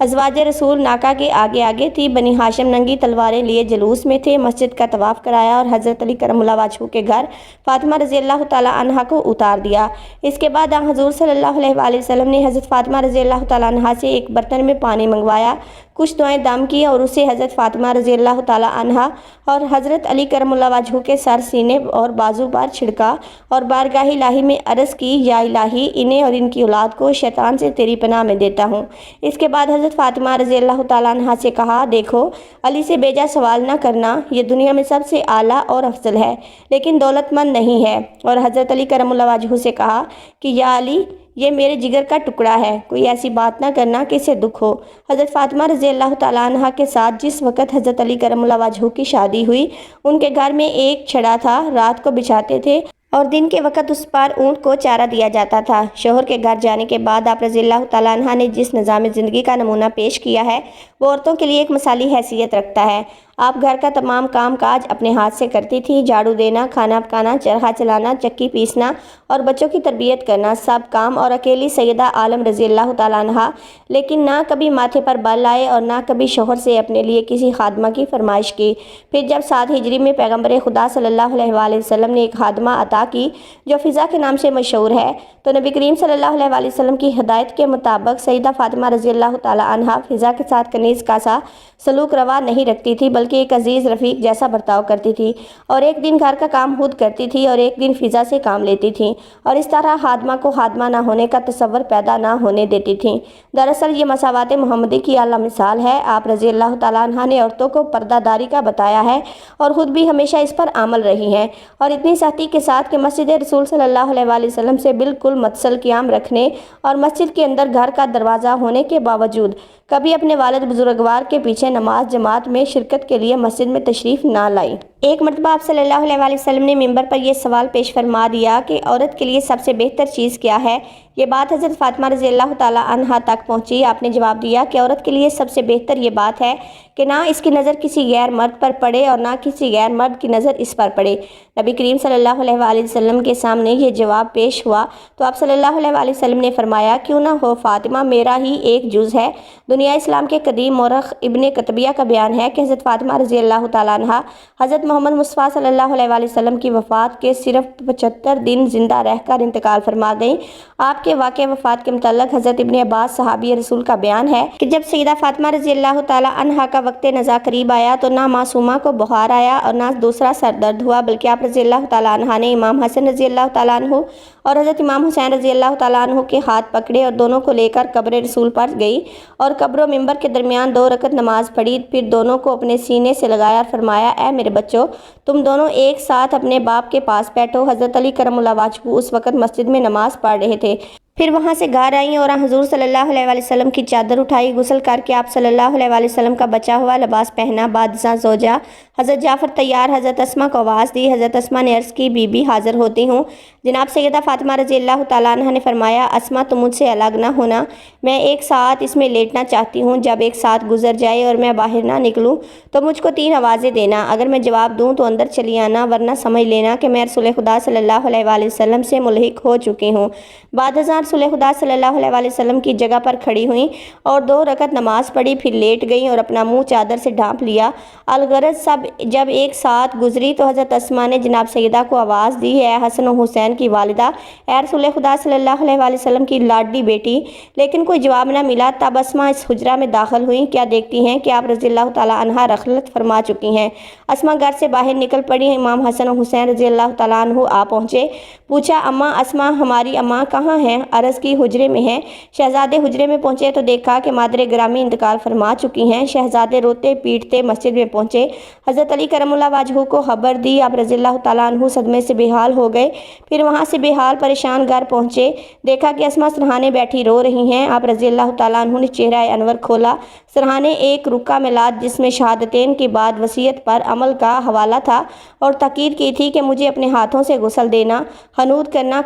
ازواج رسول ناکا کے آگے آگے تھی، بنی ہاشم ننگی تلواریں لیے جلوس میں تھے، مسجد کا طواف کرایا اور حضرت علی کرم اللہ وجہہ کے گھر فاطمہ رضی اللہ تعالیٰ عنہا کو اتار دیا۔ اس کے بعد حضور صلی اللہ علیہ وآلہ وسلم نے حضرت فاطمہ رضی اللہ تعالیٰ عنہا سے ایک برتن میں پانی منگوایا، کچھ دعائیں دم کی اور اسے حضرت فاطمہ رضی اللہ تعالیٰ عنہا اور حضرت علی کرم اللہ وجہہ کے سر، سینے اور بازو پر چھڑکا اور بارگاہ الہی میں عرض کی، یا الہی انہیں اور ان کی اولاد کو شیطان سے تیری پناہ میں دیتا ہوں۔ اس کے بعد حضرت فاطمہ رضی اللہ تعالیٰ عنہا سے کہا، دیکھو علی سے بیجا سوال نہ کرنا، یہ دنیا میں سب سے اعلیٰ اور افضل ہے لیکن دولت مند نہیں ہے۔ اور حضرت علی کرم اللہ وجہہ سے کہا کہ یا علی، یہ میرے جگر کا ٹکڑا ہے، کوئی ایسی بات نہ کرنا کہ اسے دکھ ہو۔ حضرت فاطمہ رضی اللہ تعالیٰ عنہا کے ساتھ جس وقت حضرت علی کرم اللہ وجہہ کی شادی ہوئی، ان کے گھر میں ایک چھڑا تھا، رات کو بچھاتے تھے اور دن کے وقت اس پر اونٹ کو چارہ دیا جاتا تھا۔ شوہر کے گھر جانے کے بعد آپ رضی اللہ تعالیٰ عنہ نے جس نظام زندگی کا نمونہ پیش کیا ہے وہ عورتوں کے لیے ایک مثالی حیثیت رکھتا ہے۔ آپ گھر کا تمام کام کاج اپنے ہاتھ سے کرتی تھی، جھاڑو دینا، کھانا پکانا، چرخہ چلانا، چکی پیسنا اور بچوں کی تربیت کرنا، سب کام اور اکیلی سیدہ عالم رضی اللہ تعالیٰ عنہ، لیکن نہ کبھی ماتھے پر بل آئے اور نہ کبھی شوہر سے اپنے لیے کسی خادمہ کی فرمائش کی۔ پھر جب 7 ہجری میں پیغمبر خدا صلی اللہ علیہ وآلہ وسلم نے ایک خادمہ عطا کی جو فضا کے نام سے مشہور ہے، تو نبی کریم صلی اللہ علیہ وآلہ وسلم کی ہدایت کے مطابق سیدہ فاطمہ رضی اللہ تعالیٰ عنہا فضا کے ساتھ کنیز کا سا سلوک روا نہیں رکھتی تھی، بلکہ ایک عزیز رفیق جیسا برتاؤ کرتی تھی، اور ایک دن گھر کا کام خود کرتی تھی اور ایک دن فضا سے کام لیتی تھی، اور اس طرح خادمہ کو خادمہ نہ ہونے کا تصور پیدا نہ ہونے دیتی تھیں۔ دراصل یہ مساوات محمدی کی اعلیٰ مثال ہے۔ آپ رضی اللہ تعالیٰ عنہ نے عورتوں کو پردہ داری کا بتایا ہے اور خود بھی ہمیشہ اس پر عمل رہی ہیں، اور اتنی سختی کے ساتھ کہ مسجد رسول صلی اللہ علیہ وآلہ وسلم سے بالکل متصل قیام رکھنے اور مسجد کے اندر گھر کا دروازہ ہونے کے باوجود کبھی اپنے والد بزرگوار کے پیچھے نماز جماعت میں شرکت کے لیے مسجد میں تشریف نہ لائی۔ ایک مرتبہ آپ صلی اللہ علیہ وآلہ وسلم نے منبر پر یہ سوال پیش فرما دیا کہ عورت کے لیے سب سے بہتر چیز کیا ہے؟ یہ بات حضرت فاطمہ رضی اللہ تعالیٰ عنہا تک پہنچی۔ آپ نے جواب دیا کہ عورت کے لیے سب سے بہتر یہ بات ہے کہ نہ اس کی نظر کسی غیر مرد پر پڑے اور نہ کسی غیر مرد کی نظر اس پر پڑے۔ نبی کریم صلی اللہ علیہ وآلہ وسلم کے سامنے یہ جواب پیش ہوا تو آپ صلی اللہ علیہ وآلہ وسلم نے فرمایا، کیوں نہ ہو فاطمہ میرا ہی ایک جز ہے۔ دنیا اسلام کے قدیم مورخ ابن قطبیہ کا بیان ہے کہ حضرت فاطمہ رضی اللہ تعالیٰ عنہا حضرت محمد مصطفیٰ صلی اللہ علیہ وآلہ وسلم کی وفات کے صرف 75 دن زندہ رہ کر انتقال فرما گئیں۔ آپ کے واقع وفات کے متعلق حضرت ابن عباس صحابی رسول کا بیان ہے کہ جب سیدہ فاطمہ رضی اللہ تعالیٰ عنہا کا وقت نزا قریب آیا تو نہ معصومہ کو بخار آیا اور نہ دوسرا سر درد ہوا، بلکہ آپ رضی اللہ تعالیٰ عنہا نے امام حسن رضی اللہ تعالیٰ عنہ اور حضرت امام حسین رضی اللہ تعالیٰ عنہ کے ہاتھ پکڑے اور دونوں کو لے کر قبر رسول پر گئی اور قبر و منبر کے درمیان 2 رکعت نماز پڑھی، پھر دونوں کو اپنے سینے سے لگایا اور فرمایا، اے میرے بچوں، تم دونوں ایک ساتھ اپنے باپ کے پاس بیٹھو۔ حضرت علی کرم اللہ وجہہ اس وقت مسجد میں نماز پڑھ رہے تھے۔ پھر وہاں سے گھر آئیں اور حضور صلی اللہ علیہ وآلہ وسلم کی چادر اٹھائی، غسل کر کے آپ صلی اللہ علیہ وآلہ وسلم کا بچا ہوا لباس پہنا، بعد ازاں زوجہ حضرت جعفر تیار حضرت اسماء کو آواز دی۔ حضرت اسماء نے عرض کی، بی بی حاضر ہوتی ہوں۔ جناب سیدہ فاطمہ رضی اللہ تعالیٰ عنہ نے فرمایا، اسماء تم مجھ سے الگ نہ ہونا، میں ایک ساتھ اس میں لیٹنا چاہتی ہوں، جب ایک ساتھ گزر جائے اور میں باہر نہ نکلوں تو مجھ کو 3 آوازیں دینا، اگر میں جواب دوں تو اندر چلی آنا، ورنہ سمجھ لینا کہ میں رسول خدا صلی اللہ علیہ وآلہ وسلم سے ملحق ہو چکی ہوں۔ بعد ازاں رسول خدا صلی اللہ علیہ وآلہ وسلم کی جگہ پر کھڑی ہوئیں اور 2 رکعت نماز پڑھی، پھر لیٹ گئیں اور اپنا منہ چادر سے ڈھانپ لیا۔ الغرض سب جب ایک ساتھ گزری تو حضرت اسماء نے جناب سیدہ کو آواز دی، اے حسن و حسین کی والدہ، اے رسول خدا صلی اللہ علیہ وآلہ وسلم کی لاڈلی بیٹی۔ لیکن کوئی جواب نہ ملا۔ تب اسماء اس حجرہ میں داخل ہوئیں، کیا دیکھتی ہیں کہ آپ رضی اللہ تعالیٰ عنہ رخلت فرما چکی ہیں۔ اسماء گھر سے باہر نکل پڑی، امام حسن و حسین رضی اللہ تعالیٰ عنہ آ پہنچے۔ پوچھا، اماں اسماء ہماری اماں کہاں ہیں؟ عرض کی حجرے میں ہیں۔ شہزادے حجرے میں پہنچے تو دیکھا کہ مادر گرامی انتقال فرما چکی ہیں۔ شہزادے روتے پیٹتے مسجد میں پہنچے، حضرت علی کرم اللہ وجہہ کو خبر دی۔ آپ رضی اللہ تعالیٰ عنہ صدمے سے بے حال ہو گئے۔ پھر وہاں سے بے حال پریشان گھر پہنچے، دیکھا کہ اسماء سرہانے بیٹھی رو رہی ہیں۔ آپ رضی اللہ تعالیٰ عنہ نے چہرہ انور کھولا، سرہانے ایک رکا میلاد جس میں شہادتین کے بعد وصیت پر عمل کا حوالہ تھا اور تاکید کی تھی کہ مجھے اپنے ہاتھوں سے غسل دینا، حنوط کرنا،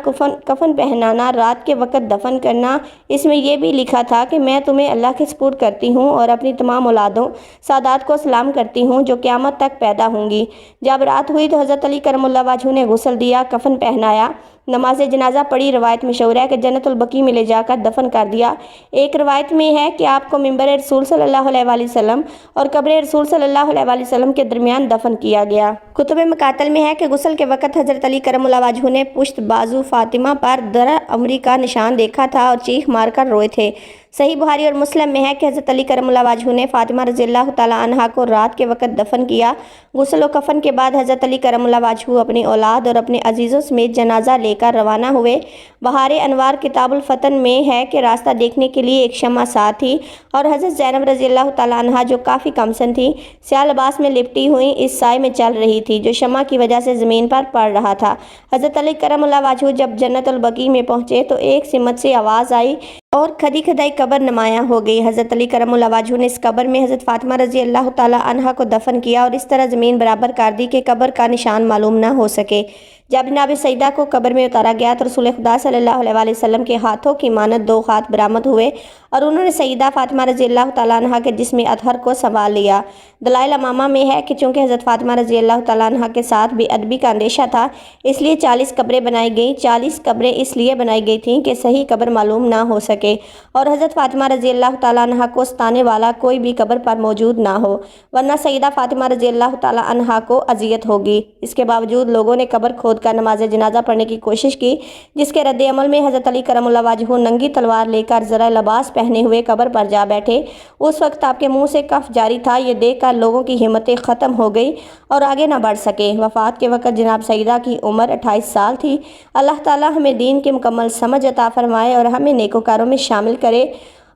کفن پہنانا، رات کے وقت دفن کرنا۔ اس میں یہ بھی لکھا تھا کہ میں تمہیں اللہ کے سپرد کرتی ہوں اور اپنی تمام اولادوں سادات کو سلام کرتی ہوں جو قیامت تک پیدا ہوں گی۔ جب رات ہوئی تو حضرت علی کرم اللہ وجہہ نے غسل دیا، کفن پہنایا، نماز جنازہ پڑھی۔ روایت مشہور ہے کہ جنت البقیع میں لے جا کر دفن کر دیا۔ ایک روایت میں ہے کہ آپ کو منبر رسول صلی اللہ علیہ وآلہ وسلم اور قبر رسول صلی اللہ علیہ وآلہ وسلم کے درمیان دفن کیا گیا۔ کتب مقاتل میں ہے کہ غسل کے وقت حضرت علی کرم اللہ وجہہ نے پشت بازو فاطمہ پر درع عمری کا نشان دیکھا تھا اور چیخ مار کر روئے تھے۔ صحیح بخاری اور مسلم میں ہے کہ حضرت علی کرم اللہ وجہہ نے فاطمہ رضی اللہ تعالی عنہا کو رات کے وقت دفن کیا۔ غسل و کفن کے بعد حضرت علی کرم اللہ وجہہ اپنی اولاد اور اپنے عزیزوں سمیت جنازہ لے کر روانہ ہوئے۔ بہار انوار کتاب الفتن میں ہے کہ راستہ دیکھنے کے لیے ایک شمع ساتھ تھی اور حضرت زینب رضی اللہ تعالی عنہا جو کافی کم سن تھی، سیاہ لباس میں لپٹی ہوئی اس سائے میں چل رہی تھی جو شمع کی وجہ سے زمین پر پڑ رہا تھا۔ حضرت علی کرم اللہ وجہہ جب جنت البقیع میں پہنچے تو ایک سمت سے آواز آئی اور کھدی کھدائی قبر نمایاں ہو گئی۔ حضرت علی کرم اللہ وجہہ نے اس قبر میں حضرت فاطمہ رضی اللہ تعالی عنہا کو دفن کیا اور اس طرح زمین برابر کر دی کہ قبر کا نشان معلوم نہ ہو سکے۔ جب جناب سیدہ کو قبر میں اتارا گیا تو رسول خدا صلی اللہ علیہ وآلہ وسلم کے ہاتھوں کی مانند 2 ہاتھ برآمد ہوئے اور انہوں نے سیدہ فاطمہ رضی اللہ تعالیٰ عنہ کے جسم اطہر کو سنبھال لیا۔ دلائل امامہ میں ہے کہ چونکہ حضرت فاطمہ رضی اللہ تعالیٰ عنہ کے ساتھ بے ادبی کا اندیشہ تھا، اس لیے 40 قبریں بنائی گئیں۔ 40 قبریں اس لیے بنائی گئی تھیں کہ صحیح قبر معلوم نہ ہو سکے اور حضرت فاطمہ رضی اللہ تعالیٰ عنہ کو ستانے والا کوئی بھی قبر پر موجود نہ ہو، ورنہ سیدہ فاطمہ رضی اللہ تعالیٰ عنہ کو اذیت ہوگی۔ اس کے باوجود لوگوں نے قبر کھود کر نماز جنازہ پڑھنے کی کوشش کی، جس کے رد عمل میں حضرت علی کرم اللہ وجہہ ننگی تلوار لے کر زرع لباس پہنے ہوئے قبر پر جا بیٹھے۔ اس وقت آپ کے منہ سے کف جاری تھا۔ یہ دیکھ کر لوگوں کی ہمتیں ختم ہو گئی اور آگے نہ بڑھ سکے۔ وفات کے وقت جناب سیدہ کی عمر 28 سال تھی۔ اللہ تعالیٰ ہمیں دین کی مکمل سمجھ عطا فرمائے اور ہمیں نیکوکاروں میں شامل کرے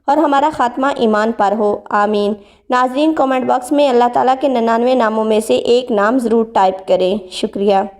اور ہمارا خاتمہ ایمان پر ہو، آمین۔ ناظرین، کومنٹ باکس میں اللہ تعالیٰ کے 99 ناموں میں سے ایک نام ضرور ٹائپ کریں۔ شکریہ۔